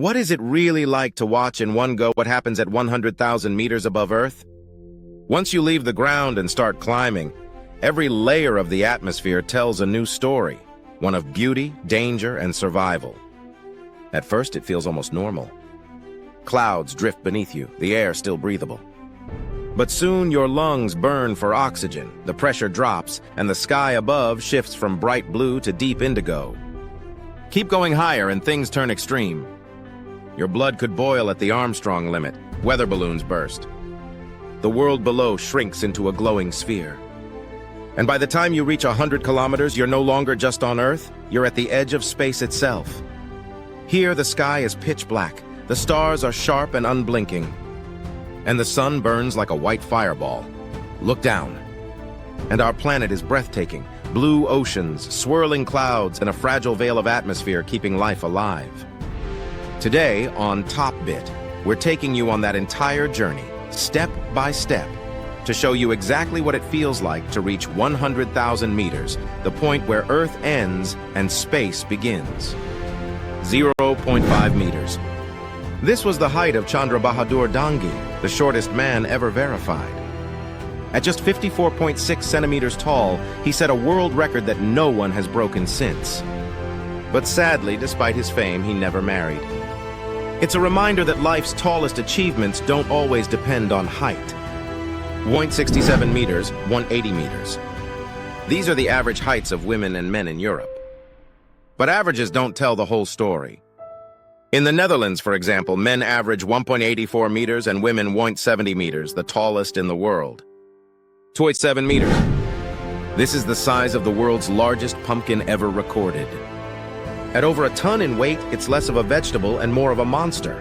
What is it really like to watch in one go what happens at 100,000 meters above Earth? Once you leave the ground and start climbing, every layer of the atmosphere tells a new story, one of beauty, danger, and survival. At first, it feels almost normal. Clouds drift beneath you, the air still breathable. But soon your lungs burn for oxygen, the pressure drops, and the sky above shifts from bright blue to deep indigo. Keep going higher and things turn extreme. Your blood could boil at the Armstrong limit, weather balloons burst. The world below shrinks into a glowing sphere. And by the time you reach 100 kilometers, you're no longer just on Earth, you're at the edge of space itself. Here the sky is pitch black, the stars are sharp and unblinking, and the sun burns like a white fireball. Look down, and our planet is breathtaking. Blue oceans, swirling clouds, and a fragile veil of atmosphere keeping life alive. Today, on Top Bit, we're taking you on that entire journey, step by step, to show you exactly what it feels like to reach 100,000 meters, the point where Earth ends and space begins. 0.5 meters. This was the height of Chandra Bahadur Dangi, the shortest man ever verified. At just 54.6 centimeters tall, he set a world record that no one has broken since. But sadly, despite his fame, he never married. It's a reminder that life's tallest achievements don't always depend on height. 167 meters, 180 meters. These are the average heights of women and men in Europe. But averages don't tell the whole story. In the Netherlands, for example, men average 1.84 meters and women 1.70 meters, the tallest in the world. 2.7 meters. This is the size of the world's largest pumpkin ever recorded. At over a ton in weight, it's less of a vegetable and more of a monster.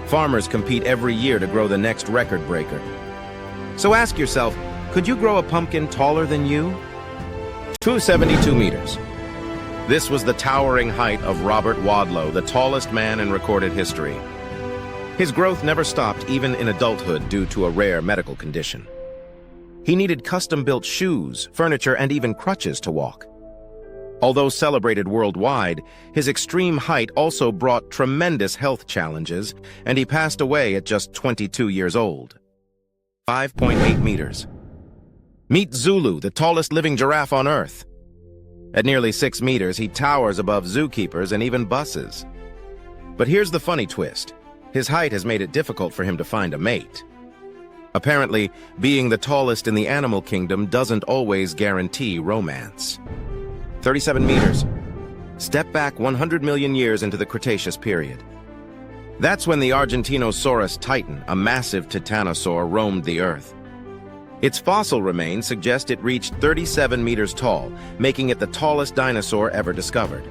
Farmers compete every year to grow the next record breaker. So ask yourself, could you grow a pumpkin taller than you? 272 meters. This was the towering height of Robert Wadlow, the tallest man in recorded history. His growth never stopped even in adulthood due to a rare medical condition. He needed custom-built shoes, furniture, and even crutches to walk. Although celebrated worldwide, his extreme height also brought tremendous health challenges, and he passed away at just 22 years old. 5.8 meters. Meet Zulu, the tallest living giraffe on Earth. At nearly 6 meters, he towers above zookeepers and even buses. But here's the funny twist. His height has made it difficult for him to find a mate. Apparently, being the tallest in the animal kingdom doesn't always guarantee romance. 37 meters. Step back 100 million years into the Cretaceous period. That's when the Argentinosaurus titan, a massive titanosaur, roamed the Earth. Its fossil remains suggest it reached 37 meters tall, making it the tallest dinosaur ever discovered.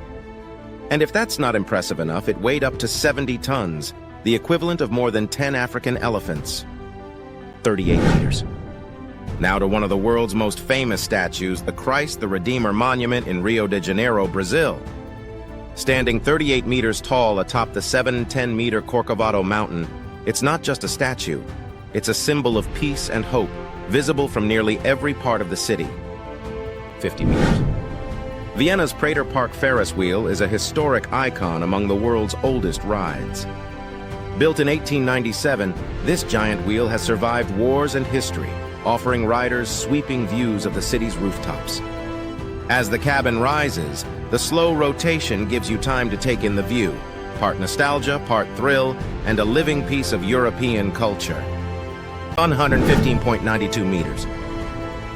And if that's not impressive enough, it weighed up to 70 tons, the equivalent of more than 10 African elephants. 38 meters. Now to one of the world's most famous statues, the Christ the Redeemer Monument in Rio de Janeiro, Brazil. Standing 38 meters tall atop the 710-meter Corcovado mountain, it's not just a statue. It's a symbol of peace and hope, visible from nearly every part of the city. 50 meters. Vienna's Prater Park Ferris wheel is a historic icon among the world's oldest rides. Built in 1897, this giant wheel has survived wars and history, offering riders sweeping views of the city's rooftops. As the cabin rises, the slow rotation gives you time to take in the view, part nostalgia, part thrill, and a living piece of European culture. 115.92 meters.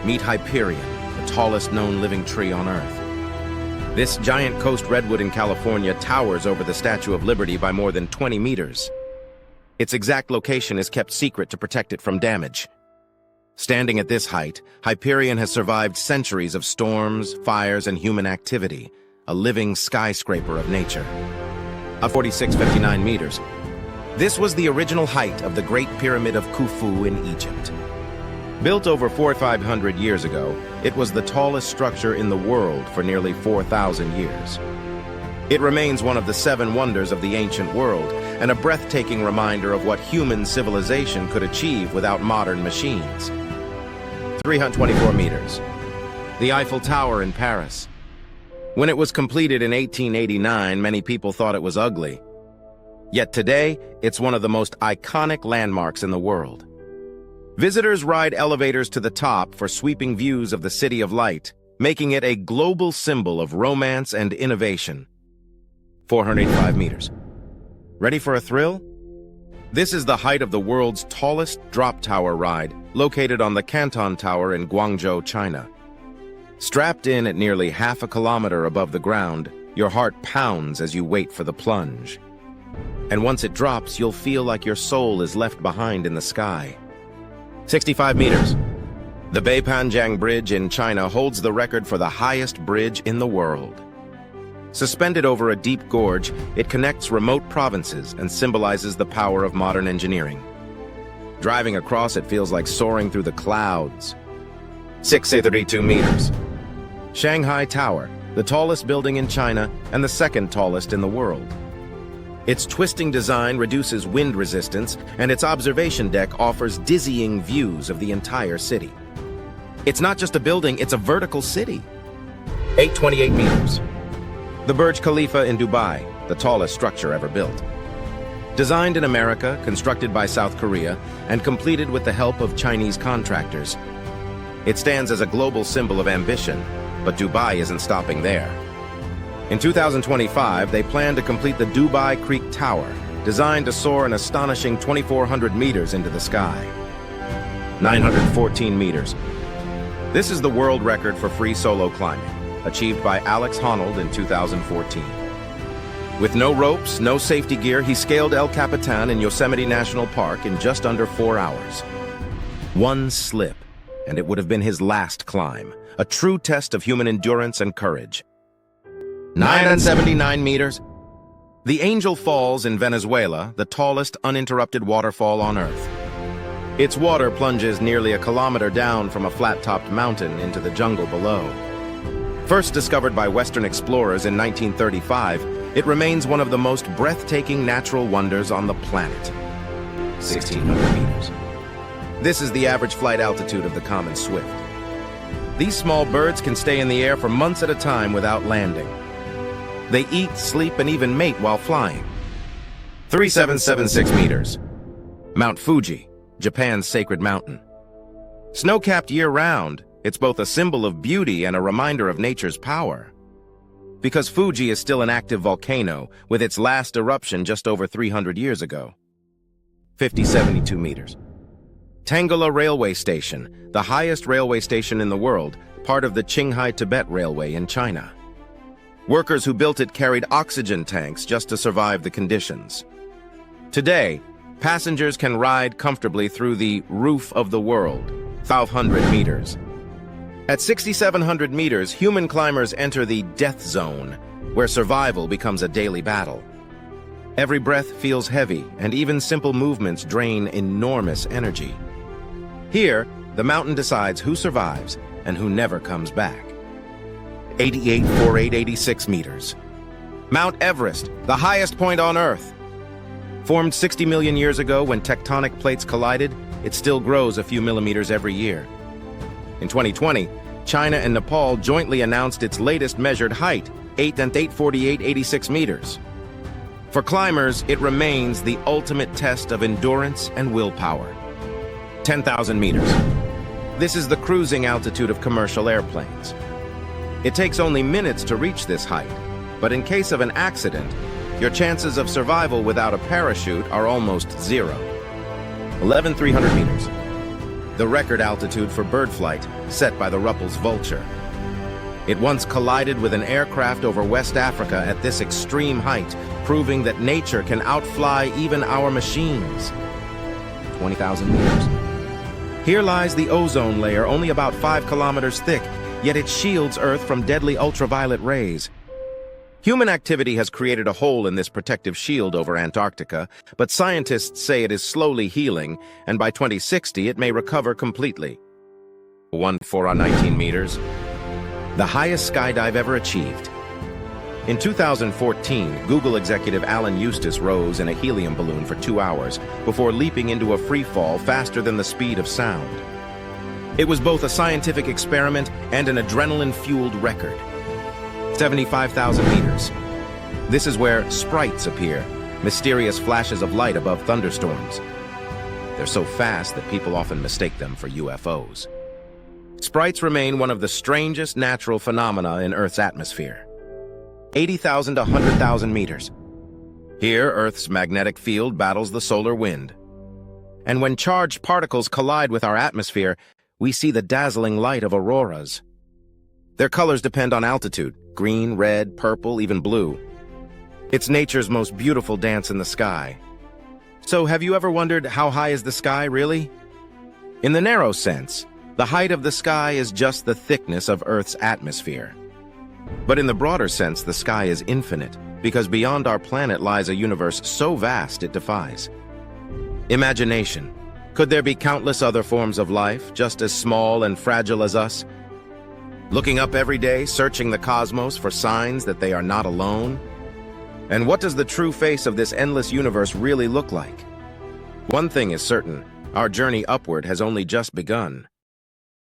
Meet Hyperion, the tallest known living tree on Earth. This giant coast redwood in California towers over the Statue of Liberty by more than 20 meters. Its exact location is kept secret to protect it from damage. Standing at this height, Hyperion has survived centuries of storms, fires, and human activity, a living skyscraper of nature. 46.59 meters. This was the original height of the Great Pyramid of Khufu in Egypt. Built over 4,500 years ago, it was the tallest structure in the world for nearly 4,000 years. It remains one of the 7 wonders of the ancient world, and a breathtaking reminder of what human civilization could achieve without modern machines. 324 meters. The Eiffel Tower in Paris. When it was completed in 1889, many people thought it was ugly. Yet today, it's one of the most iconic landmarks in the world. Visitors ride elevators to the top for sweeping views of the City of Light, making it a global symbol of romance and innovation. 485 meters. Ready for a thrill? This is the height of the world's tallest drop tower ride, located on the Canton Tower in Guangzhou, China. Strapped in at nearly half a kilometer above the ground, your heart pounds as you wait for the plunge. And once it drops, you'll feel like your soul is left behind in the sky. 65 meters. The Beipanjiang Bridge in China holds the record for the highest bridge in the world. Suspended over a deep gorge, it connects remote provinces and symbolizes the power of modern engineering. Driving across it feels like soaring through the clouds. 632 meters. Shanghai Tower, the tallest building in China and the second tallest in the world. Its twisting design reduces wind resistance, and its observation deck offers dizzying views of the entire city. It's not just a building, it's a vertical city. 828 meters. The Burj Khalifa in Dubai, the tallest structure ever built. Designed in America, constructed by South Korea, and completed with the help of Chinese contractors. It stands as a global symbol of ambition, but Dubai isn't stopping there. In 2025, they plan to complete the Dubai Creek Tower, designed to soar an astonishing 2,400 meters into the sky. 914 meters. This is the world record for free solo climbing, achieved by Alex Honnold in 2014. With no ropes, no safety gear, he scaled El Capitan in Yosemite National Park in just under 4 hours. One slip, and it would have been his last climb, a true test of human endurance and courage. 979 meters. The Angel Falls in Venezuela, the tallest uninterrupted waterfall on Earth. Its water plunges nearly a kilometer down from a flat-topped mountain into the jungle below. First discovered by Western explorers in 1935, it remains one of the most breathtaking natural wonders on the planet. 1,600 meters. This is the average flight altitude of the common swift. These small birds can stay in the air for months at a time without landing. They eat, sleep, and even mate while flying. 3,776 meters. Mount Fuji, Japan's sacred mountain. Snow-capped year-round, it's both a symbol of beauty and a reminder of nature's power. Because Fuji is still an active volcano, with its last eruption just over 300 years ago. 5,072 meters. Tangala Railway Station, the highest railway station in the world, part of the Qinghai-Tibet Railway in China. Workers who built it carried oxygen tanks just to survive the conditions. Today, passengers can ride comfortably through the roof of the world, 1,200 meters. At 6,700 meters, human climbers enter the death zone, where survival becomes a daily battle. Every breath feels heavy, and even simple movements drain enormous energy. Here, the mountain decides who survives and who never comes back. 88,486 meters. Mount Everest, the highest point on Earth. Formed 60 million years ago when tectonic plates collided, it still grows a few millimeters every year. In 2020, China and Nepal jointly announced its latest measured height, 8,848.86 meters. For climbers, it remains the ultimate test of endurance and willpower. 10,000 meters. This is the cruising altitude of commercial airplanes. It takes only minutes to reach this height, but in case of an accident, your chances of survival without a parachute are almost zero. 11,300 meters. The record altitude for bird flight, set by the Ruppel's vulture. It once collided with an aircraft over West Africa at this extreme height, proving that nature can outfly even our machines. 20,000 meters. Here lies the ozone layer, only about 5 kilometers thick, yet it shields Earth from deadly ultraviolet rays. Human activity has created a hole in this protective shield over Antarctica, but scientists say it is slowly healing, and by 2060 it may recover completely. 1,419 meters. The highest skydive ever achieved. In 2014, Google executive Alan Eustace rose in a helium balloon for 2 hours before leaping into a free fall faster than the speed of sound. It was both a scientific experiment and an adrenaline-fueled record. 75,000 meters. This is where sprites appear, mysterious flashes of light above thunderstorms. They're so fast that people often mistake them for UFOs. Sprites remain one of the strangest natural phenomena in Earth's atmosphere. 80,000 to 100,000 meters. Here, Earth's magnetic field battles the solar wind. And when charged particles collide with our atmosphere, we see the dazzling light of auroras. Their colors depend on altitude: green, red, purple, even blue. It's nature's most beautiful dance in the sky. So have you ever wondered, how high is the sky really? In the narrow sense, the height of the sky is just the thickness of Earth's atmosphere. But in the broader sense, the sky is infinite, because beyond our planet lies a universe so vast it defies imagination. Could there be countless other forms of life, just as small and fragile as us? Looking up every day, searching the cosmos for signs that they are not alone? And what does the true face of this endless universe really look like? One thing is certain: our journey upward has only just begun.